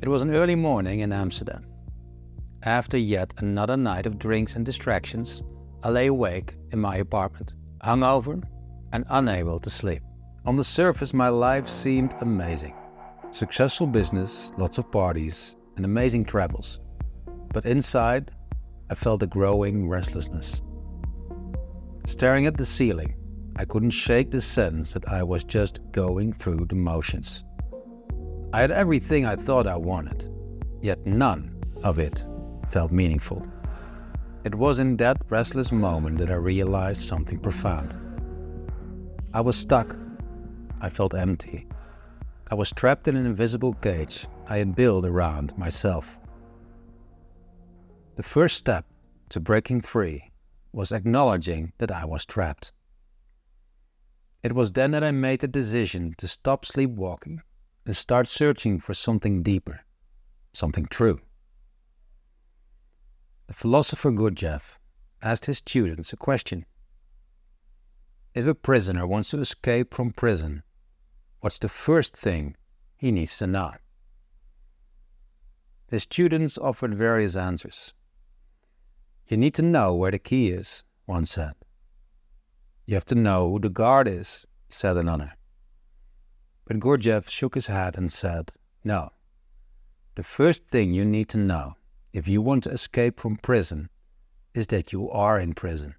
It was an early morning in Amsterdam. After yet another night of drinks and distractions, I lay awake in my apartment, hungover and unable to sleep. On the surface, my life seemed amazing. Successful business, lots of parties, and amazing travels. But inside, I felt a growing restlessness. Staring at the ceiling, I couldn't shake the sense that I was just going through the motions. I had everything I thought I wanted, yet none of it felt meaningful. It was in that restless moment that I realized something profound. I was stuck. I felt empty. I was trapped in an invisible cage I had built around myself. The first step to breaking free was acknowledging that I was trapped. It was then that I made the decision to stop sleepwalking and start searching for something deeper, something true. The philosopher Gurdjieff asked his students a question. If a prisoner wants to escape from prison, what's the first thing he needs to know? His students offered various answers. You need to know where the key is, one said. You have to know who the guard is, said another. But Gurdjieff shook his head and said, no. The first thing you need to know if you want to escape from prison is that you are in prison.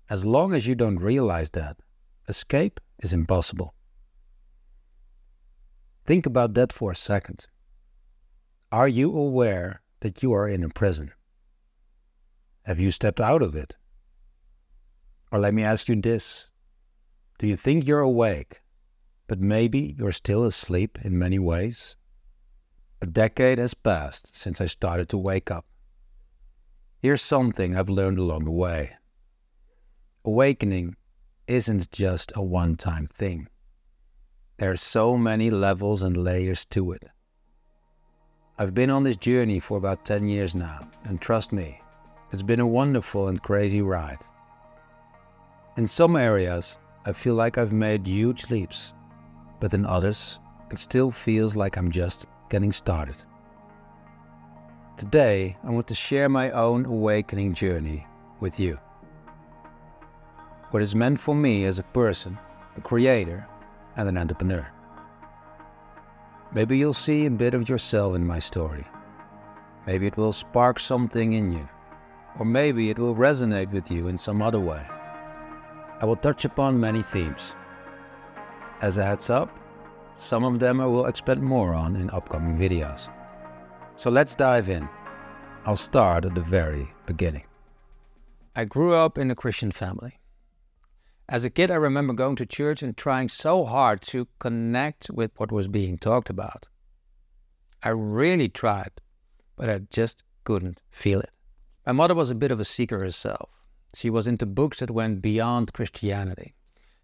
As long as you don't realize that, escape is impossible. Think about that for a second. Are you aware that you are in a prison? Have you stepped out of it? Or let me ask you this. Do you think you're awake, but maybe you're still asleep in many ways? A decade has passed since I started to wake up. Here's something I've learned along the way. Awakening isn't just a one-time thing. There are so many levels and layers to it. I've been on this journey for about 10 years now, and trust me, it's been a wonderful and crazy ride. In some areas, I feel like I've made huge leaps, but in others, it still feels like I'm just getting started. Today, I want to share my own awakening journey with you. What is meant for me as a person, a creator, and an entrepreneur. Maybe you'll see a bit of yourself in my story. Maybe it will spark something in you, or maybe it will resonate with you in some other way. I will touch upon many themes. As a heads up, some of them I will expand more on in upcoming videos. So let's dive in. I'll start at the very beginning. I grew up in a Christian family. As a kid, I remember going to church and trying so hard to connect with what was being talked about. I really tried, but I just couldn't feel it. My mother was a bit of a seeker herself. She was into books that went beyond Christianity,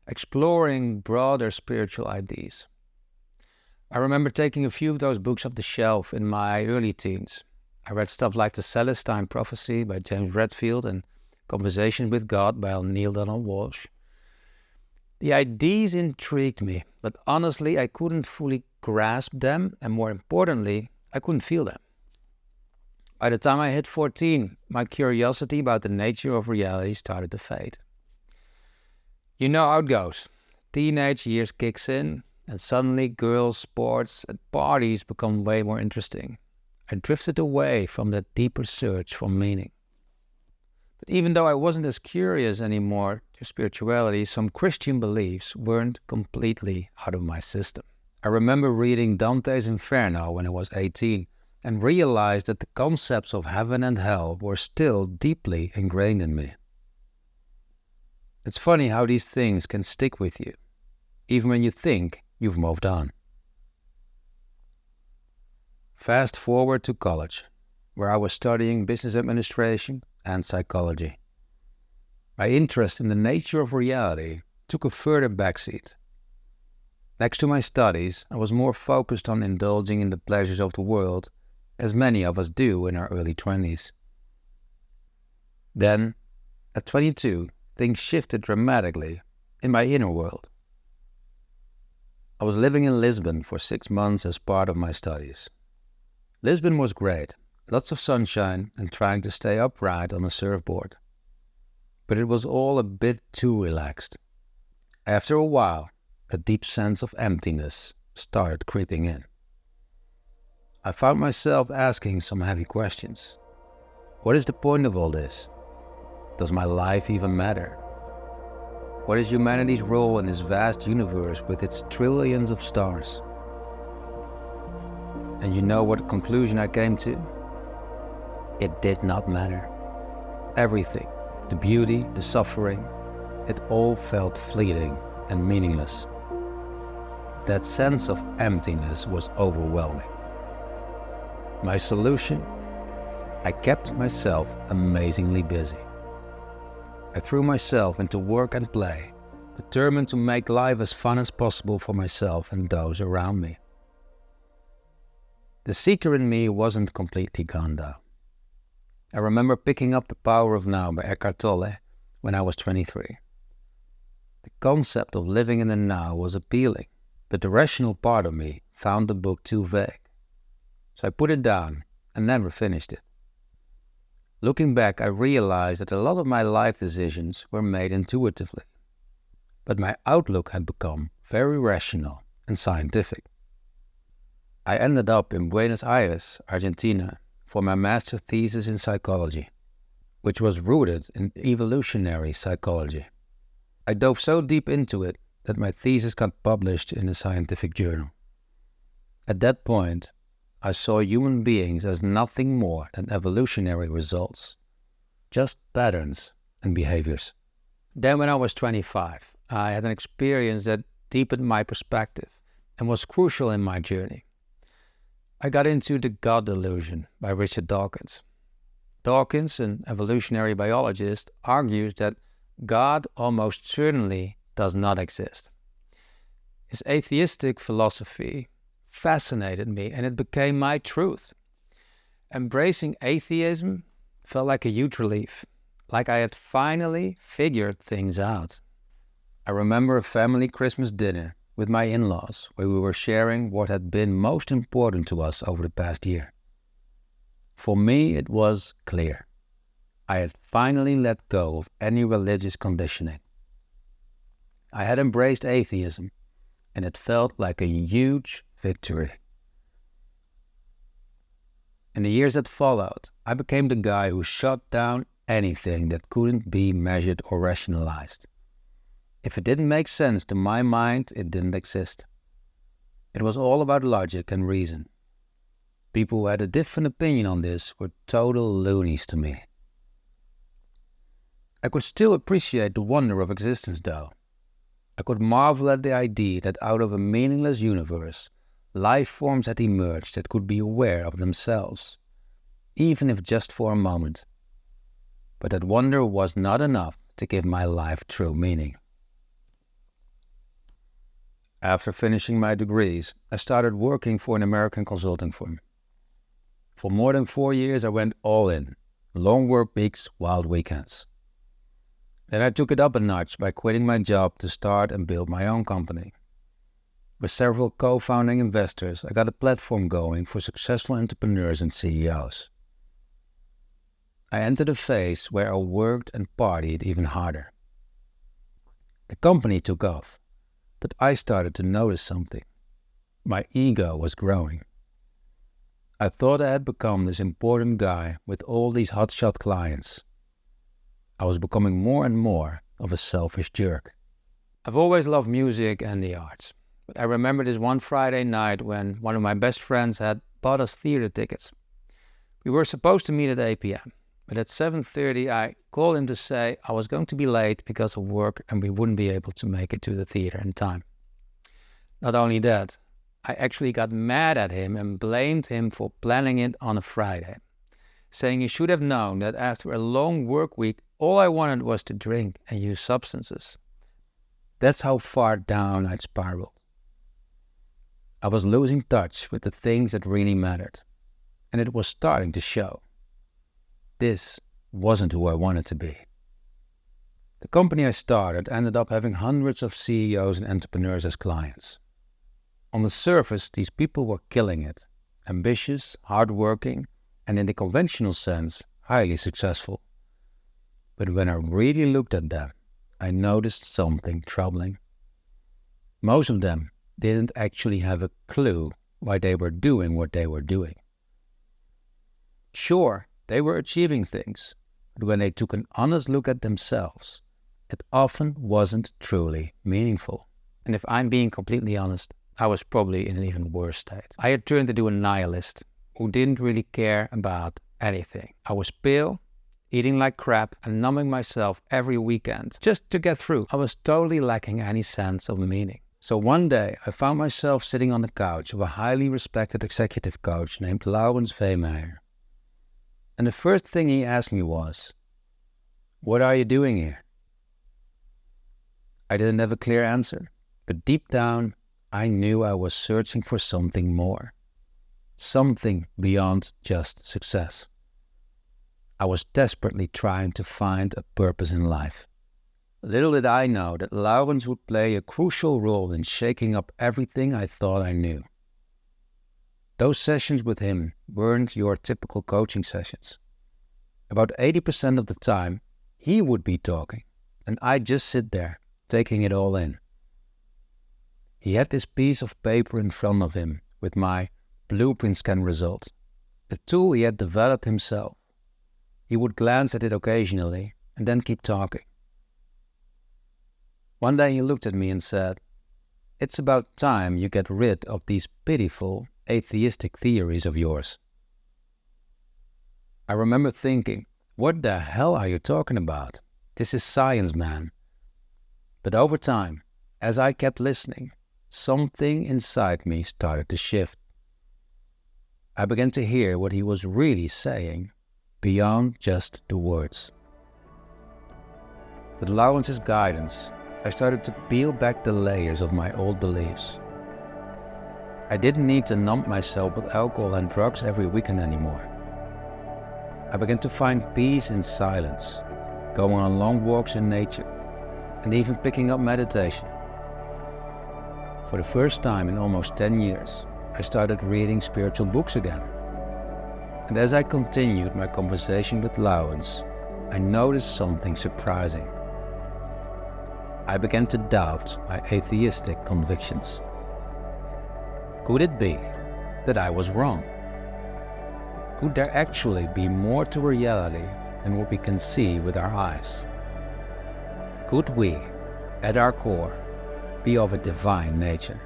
exploring broader spiritual ideas. I remember taking a few of those books off the shelf in my early teens. I read stuff like The Celestine Prophecy by James Redfield and Conversations with God by Neil Donald Walsh. The ideas intrigued me, but honestly, I couldn't fully grasp them, and more importantly, I couldn't feel them. By the time I hit 14, my curiosity about the nature of reality started to fade. You know how it goes. Teenage years kicks in, and suddenly girls, sports, and parties become way more interesting. I drifted away from that deeper search for meaning. But even though I wasn't as curious anymore to spirituality, some Christian beliefs weren't completely out of my system. I remember reading Dante's Inferno when I was 18 and realized that the concepts of heaven and hell were still deeply ingrained in me. It's funny how these things can stick with you, even when you think you've moved on. Fast forward to college, where I was studying business administration and psychology. My interest in the nature of reality took a further backseat. Next to my studies, I was more focused on indulging in the pleasures of the world, as many of us do in our early 20s. Then, at 22, things shifted dramatically in my inner world. I was living in Lisbon for 6 months as part of my studies. Lisbon was great, lots of sunshine and trying to stay upright on a surfboard. But it was all a bit too relaxed. After a while, a deep sense of emptiness started creeping in. I found myself asking some heavy questions. What is the point of all this? Does my life even matter? What is humanity's role in this vast universe with its trillions of stars? And you know what conclusion I came to? It did not matter. Everything, the beauty, the suffering, it all felt fleeting and meaningless. That sense of emptiness was overwhelming. My solution? I kept myself amazingly busy. I threw myself into work and play, determined to make life as fun as possible for myself and those around me. The seeker in me wasn't completely gone though. I remember picking up The Power of Now by Eckhart Tolle when I was 23. The concept of living in the now was appealing, but the rational part of me found the book too vague. So I put it down and never finished it. Looking back, I realized that a lot of my life decisions were made intuitively, but my outlook had become very rational and scientific. I ended up in Buenos Aires, Argentina, for my master's thesis in psychology, which was rooted in evolutionary psychology. I dove so deep into it that my thesis got published in a scientific journal. At that point, I saw human beings as nothing more than evolutionary results, just patterns and behaviors. Then when I was 25, I had an experience that deepened my perspective and was crucial in my journey. I got into The God Delusion by Richard Dawkins. Dawkins, an evolutionary biologist, argues that God almost certainly does not exist. His atheistic philosophy fascinated me and it became my truth. Embracing atheism felt like a huge relief, like I had finally figured things out. I remember a family Christmas dinner with my in-laws where we were sharing what had been most important to us over the past year. For me, it was clear. I had finally let go of any religious conditioning. I had embraced atheism, and it felt like a huge victory. In the years that followed, I became the guy who shut down anything that couldn't be measured or rationalized. If it didn't make sense to my mind, it didn't exist. It was all about logic and reason. People who had a different opinion on this were total loonies to me. I could still appreciate the wonder of existence though. I could marvel at the idea that out of a meaningless universe, life forms had emerged that could be aware of themselves, even if just for a moment. But that wonder was not enough to give my life true meaning. After finishing my degrees, I started working for an American consulting firm. For more than 4 years, I went all in. Long work weeks, wild weekends. Then I took it up a notch by quitting my job to start and build my own company. With several co-founding investors, I got a platform going for successful entrepreneurs and CEOs. I entered a phase where I worked and partied even harder. The company took off, but I started to notice something. My ego was growing. I thought I had become this important guy with all these hotshot clients. I was becoming more and more of a selfish jerk. I've always loved music and the arts, but I remember this one Friday night when one of my best friends had bought us theater tickets. We were supposed to meet at 8 p.m., but at 7:30 I called him to say I was going to be late because of work and we wouldn't be able to make it to the theater in time. Not only that, I actually got mad at him and blamed him for planning it on a Friday, saying he should have known that after a long work week, all I wanted was to drink and use substances. That's how far down I'd spiraled. I was losing touch with the things that really mattered, and it was starting to show. This wasn't who I wanted to be. The company I started ended up having hundreds of CEOs and entrepreneurs as clients. On the surface, these people were killing it, ambitious, hardworking, and in the conventional sense, highly successful. But when I really looked at them, I noticed something troubling. Most of them didn't actually have a clue why they were doing what they were doing. Sure, they were achieving things, but when they took an honest look at themselves, it often wasn't truly meaningful. And if I'm being completely honest, I was probably in an even worse state. I had turned into a nihilist who didn't really care about anything. I was pale, eating like crap, and numbing myself every weekend just to get through. I was totally lacking any sense of meaning. So one day, I found myself sitting on the couch of a highly respected executive coach named Laurens Veemeyer. And the first thing he asked me was, "What are you doing here?" I didn't have a clear answer, but deep down, I knew I was searching for something more. Something beyond just success. I was desperately trying to find a purpose in life. Little did I know that Laurens would play a crucial role in shaking up everything I thought I knew. Those sessions with him weren't your typical coaching sessions. About 80% of the time, he would be talking, and I'd just sit there, taking it all in. He had this piece of paper in front of him with my blueprint scan results, a tool he had developed himself. He would glance at it occasionally and then keep talking. One day he looked at me and said, "It's about time you get rid of these pitiful, atheistic theories of yours." I remember thinking, what the hell are you talking about? This is science, man. But over time, as I kept listening, something inside me started to shift. I began to hear what he was really saying, beyond just the words. With Laurens' guidance, I started to peel back the layers of my old beliefs. I didn't need to numb myself with alcohol and drugs every weekend anymore. I began to find peace in silence, going on long walks in nature, and even picking up meditation. For the first time in almost 10 years, I started reading spiritual books again. And as I continued my conversation with Laurens, I noticed something surprising. I began to doubt my atheistic convictions. Could it be that I was wrong? Could there actually be more to reality than what we can see with our eyes? Could we, at our core, be of a divine nature?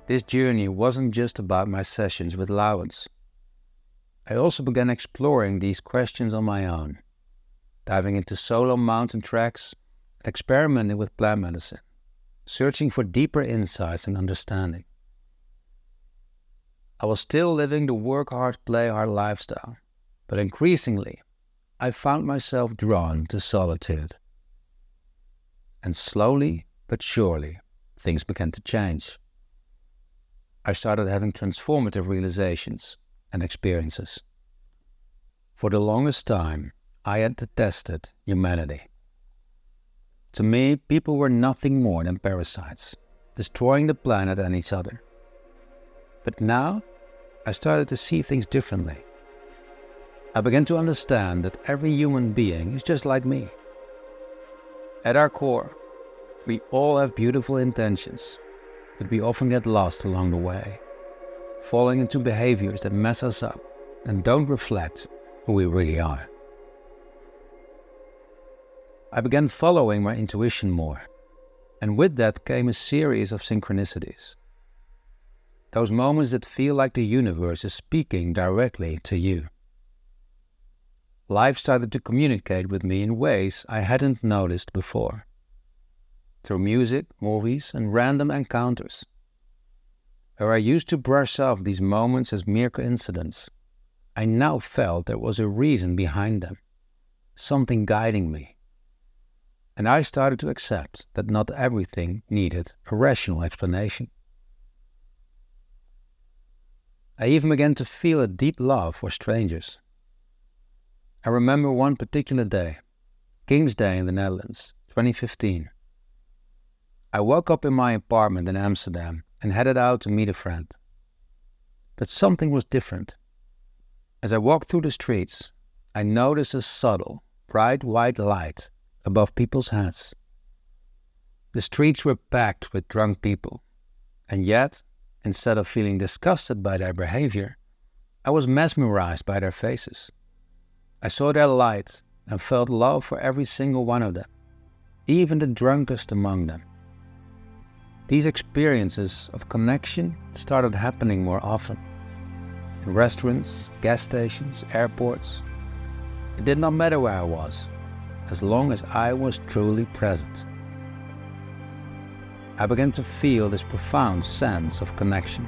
This journey wasn't just about my sessions with Laurens. I also began exploring these questions on my own, diving into solo mountain treks and experimenting with plant medicine, searching for deeper insights and understanding. I was still living the work hard, play hard lifestyle, but increasingly, I found myself drawn to solitude. And slowly but surely, things began to change. I started having transformative realizations and experiences. For the longest time, I had detested humanity. To me, people were nothing more than parasites, destroying the planet and each other. But now, I started to see things differently. I began to understand that every human being is just like me. At our core, we all have beautiful intentions, but we often get lost along the way, falling into behaviors that mess us up and don't reflect who we really are. I began following my intuition more, and with that came a series of synchronicities. Those moments that feel like the universe is speaking directly to you. Life started to communicate with me in ways I hadn't noticed before. Through music, movies, and random encounters. Where I used to brush off these moments as mere coincidence, I now felt there was a reason behind them, something guiding me. And I started to accept that not everything needed a rational explanation. I even began to feel a deep love for strangers. I remember one particular day, King's Day in the Netherlands, 2015. I woke up in my apartment in Amsterdam and headed out to meet a friend. But something was different. As I walked through the streets, I noticed a subtle, bright white light above people's heads. The streets were packed with drunk people, and yet, instead of feeling disgusted by their behavior, I was mesmerized by their faces. I saw their light and felt love for every single one of them, even the drunkest among them. These experiences of connection started happening more often. In restaurants, gas stations, airports. It did not matter where I was, as long as I was truly present. I began to feel this profound sense of connection,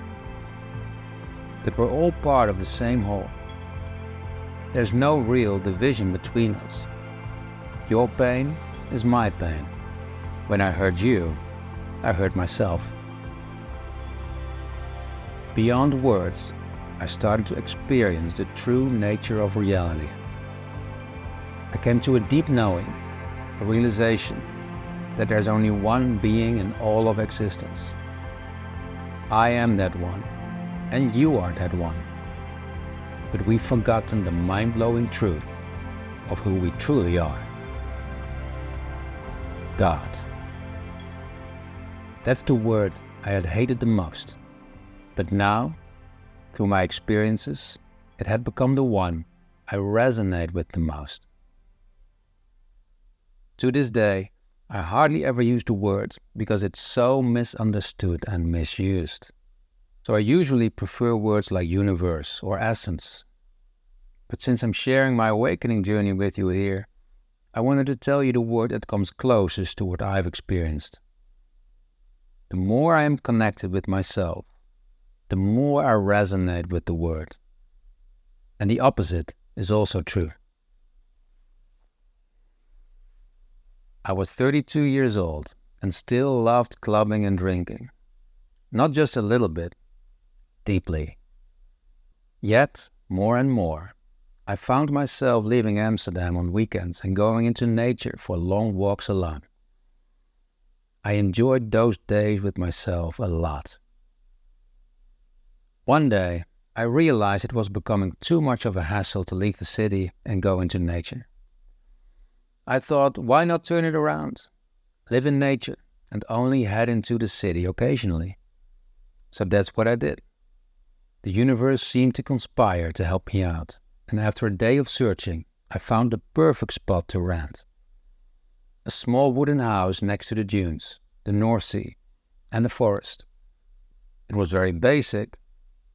that we're all part of the same whole. There's no real division between us. Your pain is my pain. When I hurt you, I hurt myself. Beyond words, I started to experience the true nature of reality. I came to a deep knowing, a realization that there's only one being in all of existence. I am that one, and you are that one. But we've forgotten the mind-blowing truth of who we truly are. God. That's the word I had hated the most. But now, through my experiences, it had become the one I resonate with the most. To this day, I hardly ever use the word because it's so misunderstood and misused. So I usually prefer words like universe or essence. But since I'm sharing my awakening journey with you here, I wanted to tell you the word that comes closest to what I've experienced. The more I am connected with myself, the more I resonate with the word. And the opposite is also true. I was 32 years old and still loved clubbing and drinking. Not just a little bit, deeply. Yet, more and more, I found myself leaving Amsterdam on weekends and going into nature for long walks alone. I enjoyed those days with myself a lot. One day, I realized it was becoming too much of a hassle to leave the city and go into nature. I thought, why not turn it around? Live in nature and only head into the city occasionally. So that's what I did. The universe seemed to conspire to help me out, and after a day of searching, I found the perfect spot to rent. A small wooden house next to the dunes, the North Sea, and the forest. It was very basic,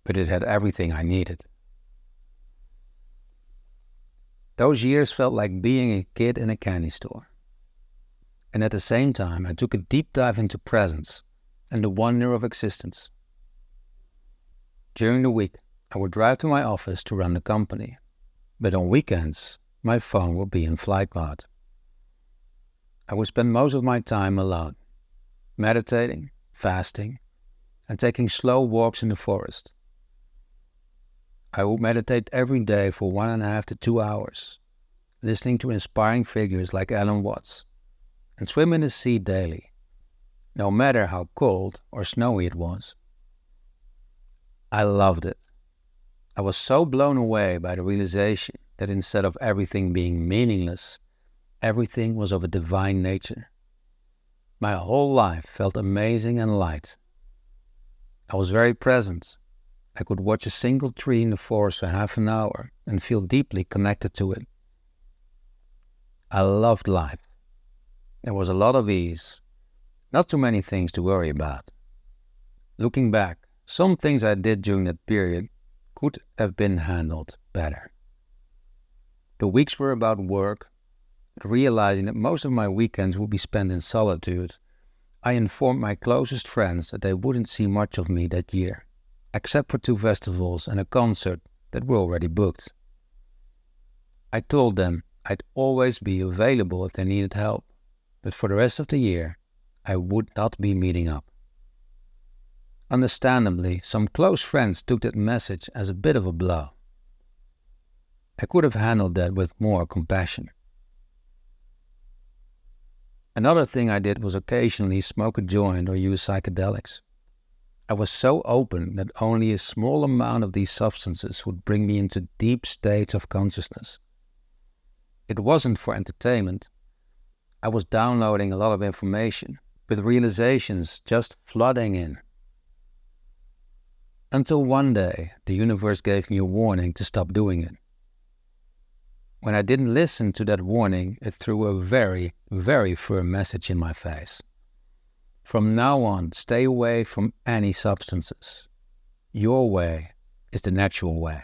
but it had everything I needed. Those years felt like being a kid in a candy store. And at the same time, I took a deep dive into presence and the wonder of existence. During the week, I would drive to my office to run the company, but on weekends, my phone would be in flight mode. I would spend most of my time alone, meditating, fasting, and taking slow walks in the forest. I would meditate every day for 1.5 to 2 hours, listening to inspiring figures like Alan Watts, and swim in the sea daily, no matter how cold or snowy it was. I loved it. I was so blown away by the realization that instead of everything being meaningless, everything was of a divine nature. My whole life felt amazing and light. I was very present. I could watch a single tree in the forest for half an hour and feel deeply connected to it. I loved life. There was a lot of ease, not too many things to worry about. Looking back, some things I did during that period could have been handled better. The weeks were about work, but realizing that most of my weekends would be spent in solitude, I informed my closest friends that they wouldn't see much of me that year, except for 2 festivals and a concert that were already booked. I told them I'd always be available if they needed help, but for the rest of the year, I would not be meeting up. Understandably, some close friends took that message as a bit of a blow. I could have handled that with more compassion. Another thing I did was occasionally smoke a joint or use psychedelics. I was so open that only a small amount of these substances would bring me into deep states of consciousness. It wasn't for entertainment. I was downloading a lot of information, with realizations just flooding in. Until one day, the universe gave me a warning to stop doing it. When I didn't listen to that warning, it threw a very, very firm message in my face. From now on, stay away from any substances. Your way is the natural way.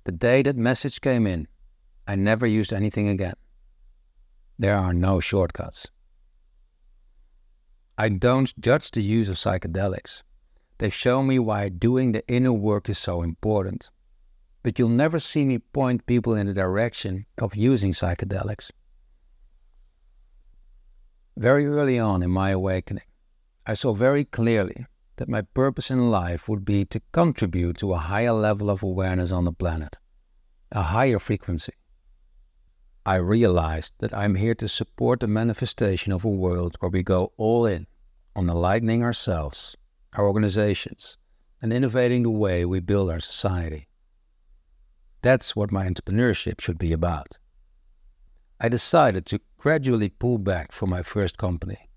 The day that message came in, I never used anything again. There are no shortcuts. I don't judge the use of psychedelics. They show me why doing the inner work is so important. But you'll never see me point people in the direction of using psychedelics. Very early on in my awakening, I saw very clearly that my purpose in life would be to contribute to a higher level of awareness on the planet, a higher frequency. I realized that I'm here to support the manifestation of a world where we go all in on enlightening ourselves, our organizations, and innovating the way we build our society. That's what my entrepreneurship should be about. I decided to gradually pull back from my first company.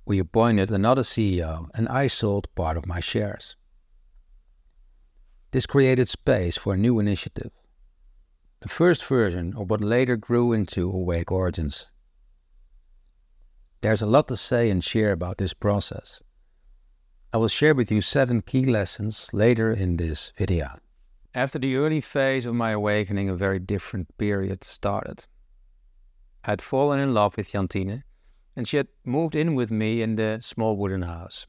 We appointed another CEO and I sold part of my shares. This created space for a new initiative, the first version of what later grew into Awake Origins. There's a lot to say and share about this process. I will share with you 7 key lessons later in this video. After the early phase of my awakening, a very different period started. I had fallen in love with Jantine, and she had moved in with me in the small wooden house.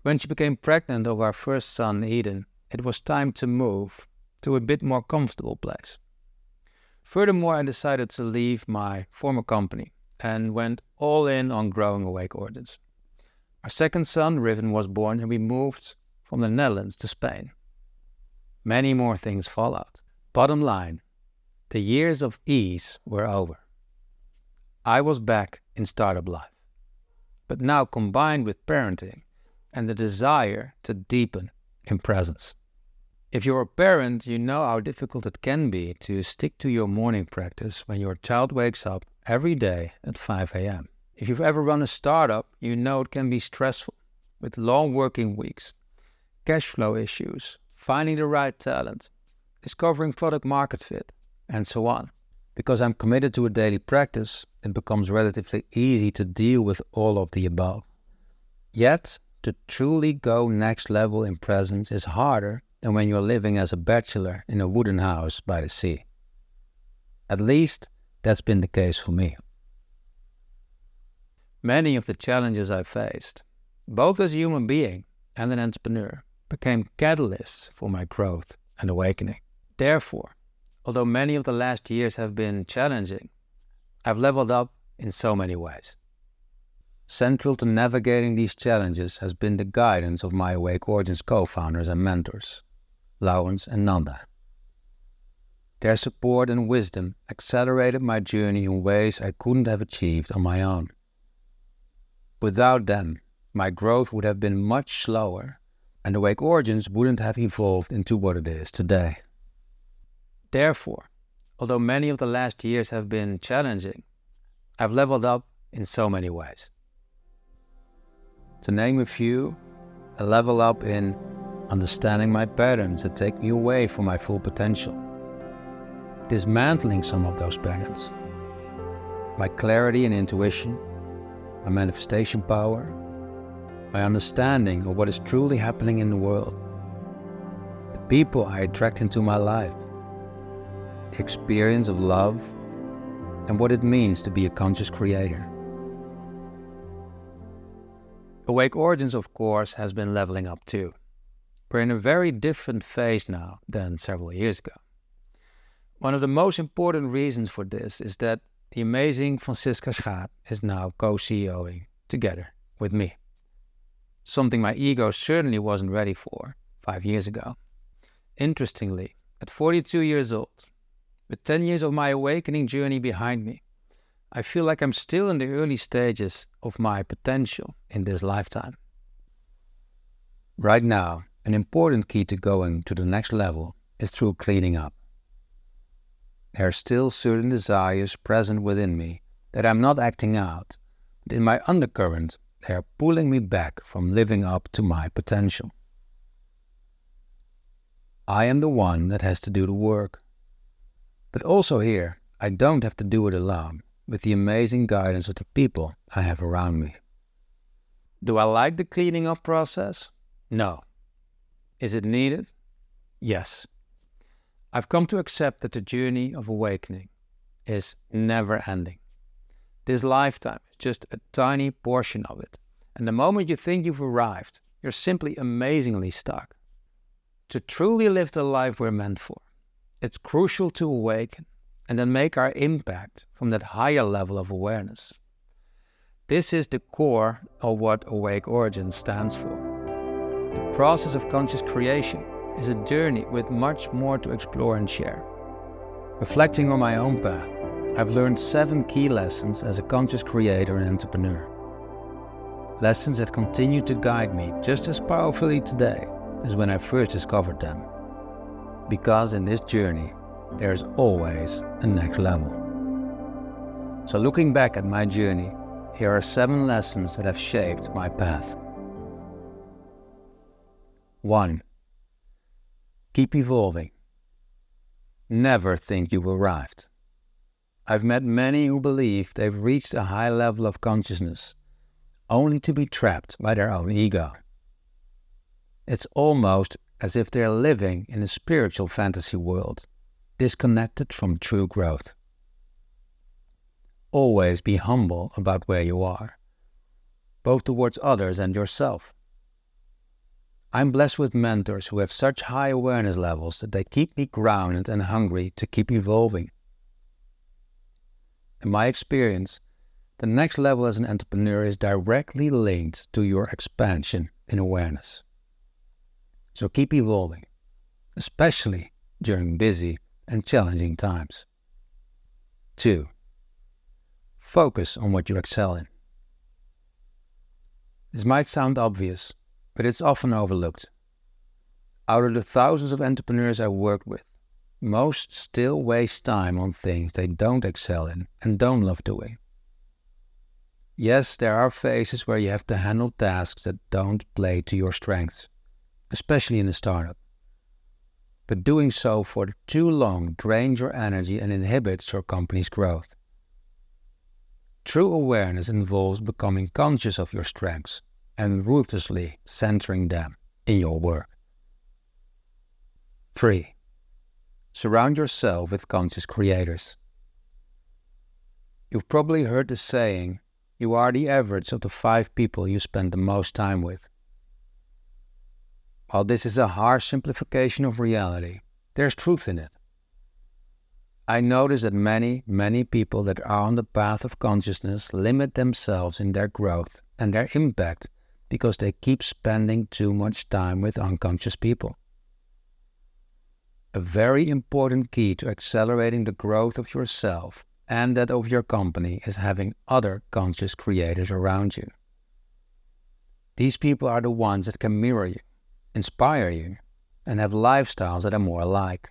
When she became pregnant of our first son, Eden, it was time to move to a bit more comfortable place. Furthermore, I decided to leave my former company and went all in on growing Awake Origins. Our second son, Riven, was born and we moved from the Netherlands to Spain. Many more things followed. Bottom line, the years of ease were over. I was back in startup life, but now combined with parenting and the desire to deepen in presence. If you're a parent, you know how difficult it can be to stick to your morning practice when your child wakes up every day at 5 a.m. If you've ever run a startup, you know it can be stressful with long working weeks, cash flow issues, finding the right talent, discovering product market fit, and so on. Because I'm committed to a daily practice, it becomes relatively easy to deal with all of the above. Yet, to truly go next level in presence is harder than when you're living as a bachelor in a wooden house by the sea. At least, that's been the case for me. Many of the challenges I faced, both as a human being and an entrepreneur, became catalysts for my growth and awakening. Therefore, although many of the last years have been challenging, I've leveled up in so many ways. Central to navigating these challenges has been the guidance of my Awake Origins co-founders and mentors, Laurens and Nanda. Their support and wisdom accelerated my journey in ways I couldn't have achieved on my own. Without them, my growth would have been much slower and Awake Origins wouldn't have evolved into what it is today. Therefore, although many of the last years have been challenging, I've leveled up in so many ways. To name a few, I level up in understanding my patterns that take me away from my full potential, dismantling some of those patterns, my clarity and intuition, my manifestation power, my understanding of what is truly happening in the world, the people I attract into my life, the experience of love, and what it means to be a conscious creator. Awake Origins, of course, has been leveling up too. We're in a very different phase now than several years ago. One of the most important reasons for this is that the amazing Francisca Schaap is now co-CEOing together with me. Something my ego certainly wasn't ready for 5 years ago. Interestingly, at 42 years old, with 10 years of my awakening journey behind me, I feel like I'm still in the early stages of my potential in this lifetime. Right now, an important key to going to the next level is through cleaning up. There are still certain desires present within me that I'm not acting out, but in my undercurrent, they are pulling me back from living up to my potential. I am the one that has to do the work. But also here, I don't have to do it alone, with the amazing guidance of the people I have around me. Do I like the cleaning up process? No. Is it needed? Yes. I've come to accept that the journey of awakening is never ending. This lifetime is just a tiny portion of it, and the moment you think you've arrived, you're simply amazingly stuck. To truly live the life we're meant for, it's crucial to awaken and then make our impact from that higher level of awareness. This is the core of what Awake Origins stands for. The process of conscious creation is a journey with much more to explore and share. Reflecting on my own path, I've learned 7 key lessons as a conscious creator and entrepreneur. Lessons that continue to guide me just as powerfully today as when I first discovered them. Because in this journey, there's always a next level. So looking back at my journey, here are 7 lessons that have shaped my path. 1. Keep evolving. Never think you've arrived. I've met many who believe they've reached a high level of consciousness, only to be trapped by their own ego. It's almost as if they're living in a spiritual fantasy world, disconnected from true growth. Always be humble about where you are, both towards others and yourself. I'm blessed with mentors who have such high awareness levels that they keep me grounded and hungry to keep evolving. In my experience, the next level as an entrepreneur is directly linked to your expansion in awareness. So keep evolving, especially during busy and challenging times. 2. Focus on what you excel in. This might sound obvious, but it's often overlooked. Out of the thousands of entrepreneurs I worked with, most still waste time on things they don't excel in and don't love doing. Yes, there are phases where you have to handle tasks that don't play to your strengths, especially in a startup. But doing so for too long drains your energy and inhibits your company's growth. True awareness involves becoming conscious of your strengths and ruthlessly centering them in your work. 3. Surround yourself with conscious creators. You've probably heard the saying, you are the average of the 5 people you spend the most time with. While this is a harsh simplification of reality, there's truth in it. I notice that many people that are on the path of consciousness limit themselves in their growth and their impact because they keep spending too much time with unconscious people. A very important key to accelerating the growth of yourself and that of your company is having other conscious creators around you. These people are the ones that can mirror you, inspire you, and have lifestyles that are more alike.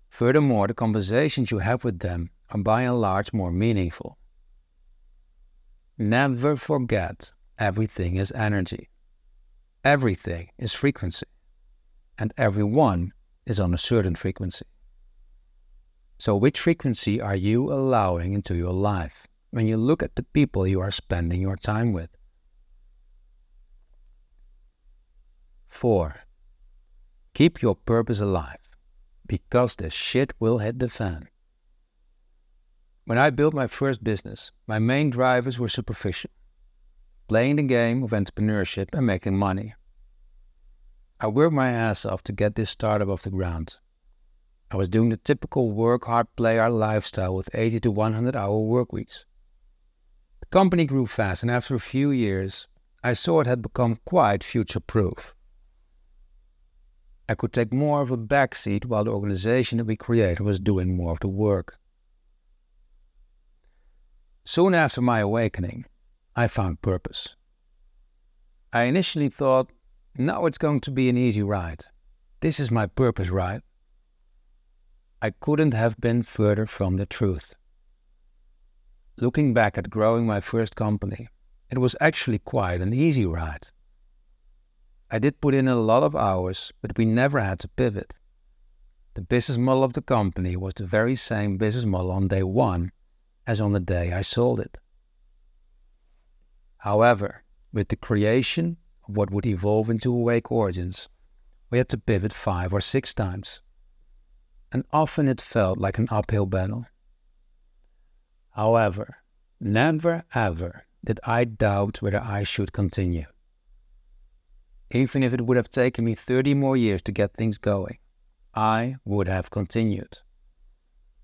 Furthermore, the conversations you have with them are by and large more meaningful. Never forget, everything is energy. Everything is frequency. And everyone is on a certain frequency. So which frequency are you allowing into your life when you look at the people you are spending your time with? 4. Keep your purpose alive, because the shit will hit the fan. When I built my first business, my main drivers were superficial. Playing the game of entrepreneurship and making money. I worked my ass off to get this startup off the ground. I was doing the typical work hard, play hard lifestyle with 80 to 100 hour work weeks. The company grew fast, and after a few years, I saw it had become quite future-proof. I could take more of a backseat while the organization that we created was doing more of the work. Soon after my awakening, I found purpose. I initially thought, now it's going to be an easy ride. This is my purpose, right? I couldn't have been further from the truth. Looking back at growing my first company, it was actually quite an easy ride. I did put in a lot of hours, but we never had to pivot. The business model of the company was the very same business model on day one as on the day I sold it. However, with the creation of what would evolve into Awake Origins, we had to pivot 5 or 6 times. And often it felt like an uphill battle. However, never ever did I doubt whether I should continue. Even if it would have taken me 30 more years to get things going, I would have continued.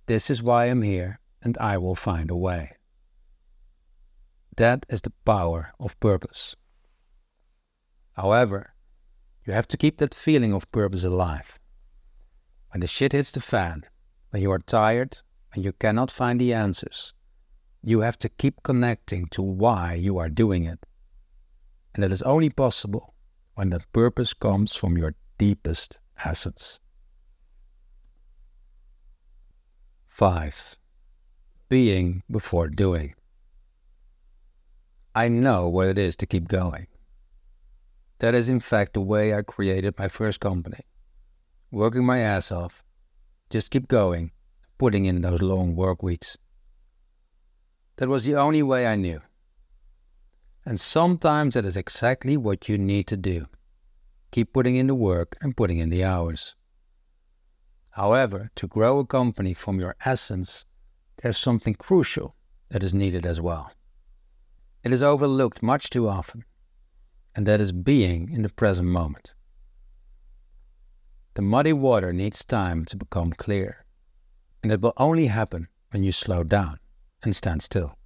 This is why I'm here, and I will find a way. That is the power of purpose. However, you have to keep that feeling of purpose alive. When the shit hits the fan, when you are tired and you cannot find the answers, you have to keep connecting to why you are doing it. And that is only possible when that purpose comes from your deepest essence. 5. Being before doing. I know what it is to keep going. That is in fact the way I created my first company. Working my ass off, just keep going, putting in those long work weeks. That was the only way I knew. And sometimes that is exactly what you need to do. Keep putting in the work and putting in the hours. However, to grow a company from your essence, there's something crucial that is needed as well. It is overlooked much too often, and that is being in the present moment. The muddy water needs time to become clear, and it will only happen when you slow down and stand still.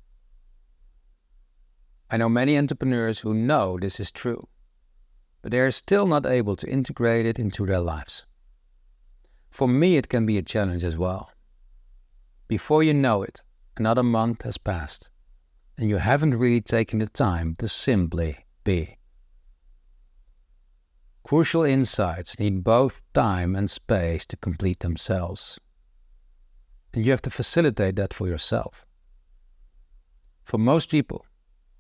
I know many entrepreneurs who know this is true, but they are still not able to integrate it into their lives. For me, it can be a challenge as well. Before you know it, another month has passed, and you haven't really taken the time to simply be. Crucial insights need both time and space to complete themselves, and you have to facilitate that for yourself. For most people,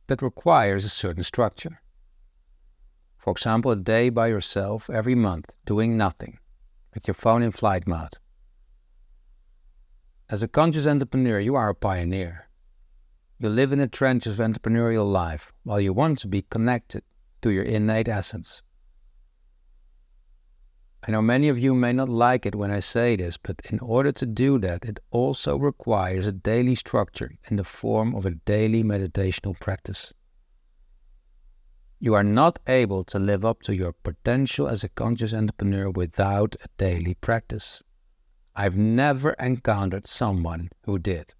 that requires a certain structure. For example, a day by yourself every month, doing nothing, with your phone in flight mode. As a conscious entrepreneur, you are a pioneer. You live in the trenches of entrepreneurial life while you want to be connected to your innate essence. I know many of you may not like it when I say this, but in order to do that, it also requires a daily structure in the form of a daily meditational practice. You are not able to live up to your potential as a conscious entrepreneur without a daily practice. I've never encountered someone who did.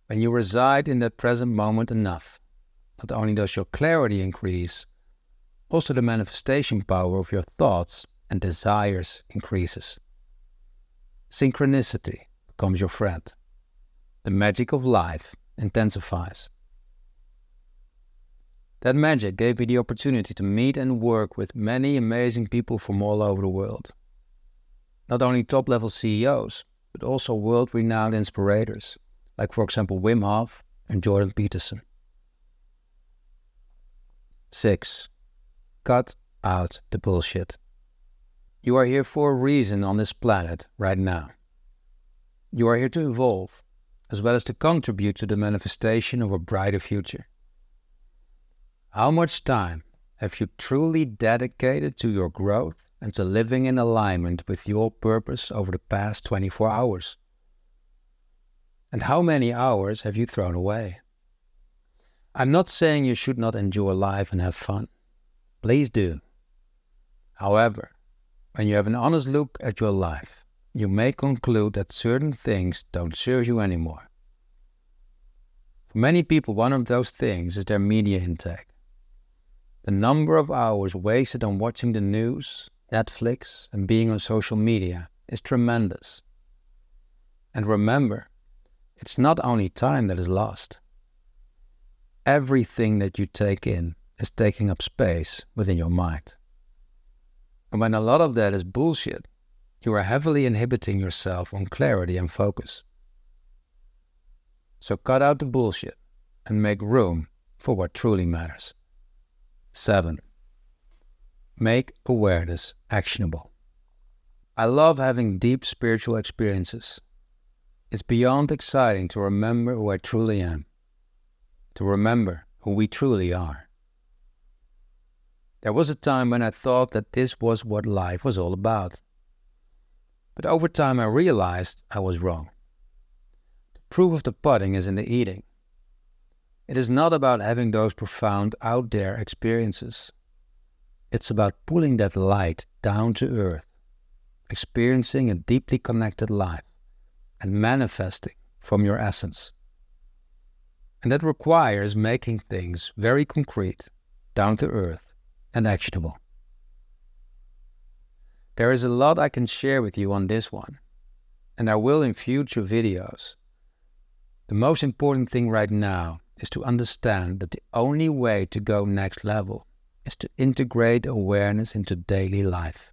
When you reside in that present moment enough, not only does your clarity increase, also the manifestation power of your thoughts and desires increases. Synchronicity becomes your friend. The magic of life intensifies. That magic gave me the opportunity to meet and work with many amazing people from all over the world. Not only top-level CEOs, but also world-renowned inspirators, like for example Wim Hof and Jordan Peterson. 6. Cut out the bullshit. You are here for a reason on this planet right now. You are here to evolve, as well as to contribute to the manifestation of a brighter future. How much time have you truly dedicated to your growth and to living in alignment with your purpose over the past 24 hours? And how many hours have you thrown away? I'm not saying you should not enjoy life and have fun. Please do. However, when you have an honest look at your life, you may conclude that certain things don't serve you anymore. For many people, one of those things is their media intake. The number of hours wasted on watching the news, Netflix, and being on social media is tremendous. And remember, it's not only time that is lost. Everything that you take in is taking up space within your mind. And when a lot of that is bullshit, you are heavily inhibiting yourself on clarity and focus. So cut out the bullshit and make room for what truly matters. 7. Make awareness actionable. I love having deep spiritual experiences. It's beyond exciting to remember who I truly am, to remember who we truly are. There was a time when I thought that this was what life was all about. But over time I realized I was wrong. The proof of the pudding is in the eating. It is not about having those profound out there experiences. It's about pulling that light down to earth, experiencing a deeply connected life and manifesting from your essence. And that requires making things very concrete, down to earth, and actionable. There is a lot I can share with you on this one, and I will in future videos. The most important thing right now is to understand that the only way to go next level is to integrate awareness into daily life,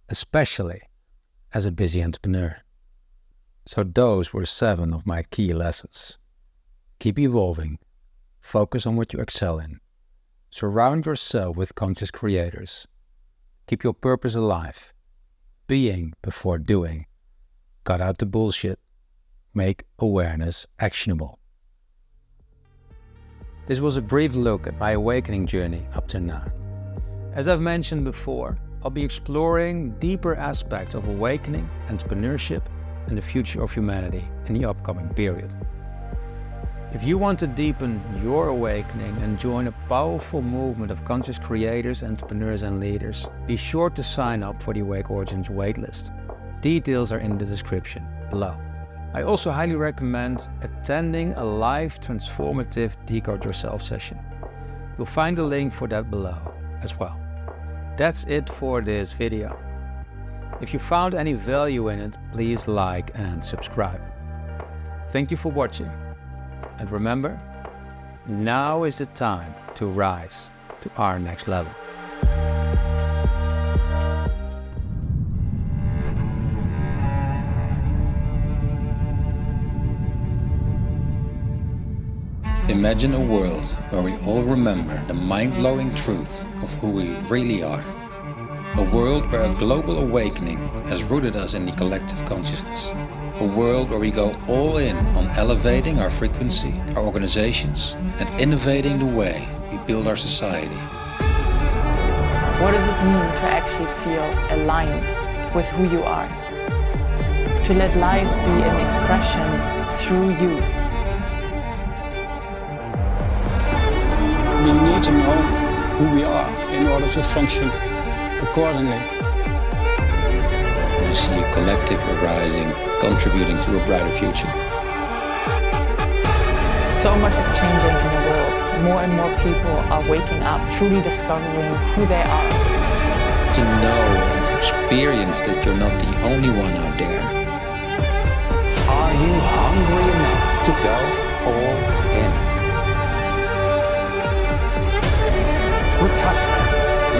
especially as a busy entrepreneur. So those were 7 of my key lessons. Keep evolving, focus on what you excel in, surround yourself with conscious creators, keep your purpose alive, being before doing, cut out the bullshit, make awareness actionable. This was a brief look at my awakening journey up to now. As I've mentioned before, I'll be exploring deeper aspects of awakening, entrepreneurship, and the future of humanity in the upcoming period. If you want to deepen your awakening and join a powerful movement of conscious creators, entrepreneurs, and leaders, be sure to sign up for the Awake Origins waitlist. Details are in the description below. I also highly recommend attending a live transformative Decode Yourself session. You'll find the link for that below as well. That's it for this video. If you found any value in it, please like and subscribe. Thank you for watching. And remember, now is the time to rise to our next level. Imagine a world where we all remember the mind-blowing truth of who we really are. A world where a global awakening has rooted us in the collective consciousness. A world where we go all in on elevating our frequency, our organizations, and innovating the way we build our society. What does it mean to actually feel aligned with who you are? To let life be an expression through you. We need to know who we are in order to function accordingly. You see a collective arising, contributing to a brighter future. So much is changing in the world. More and more people are waking up, truly discovering who they are. To know and to experience that you're not the only one out there. Are you hungry enough to go all in? Good task,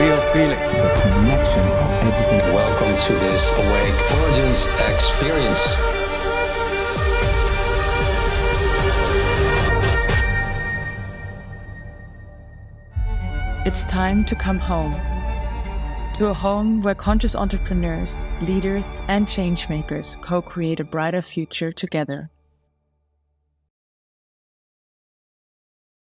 real feeling, the connection of everything. Welcome to this Awake Origins experience. It's time to come home. To a home where conscious entrepreneurs, leaders, and changemakers co-create a brighter future together.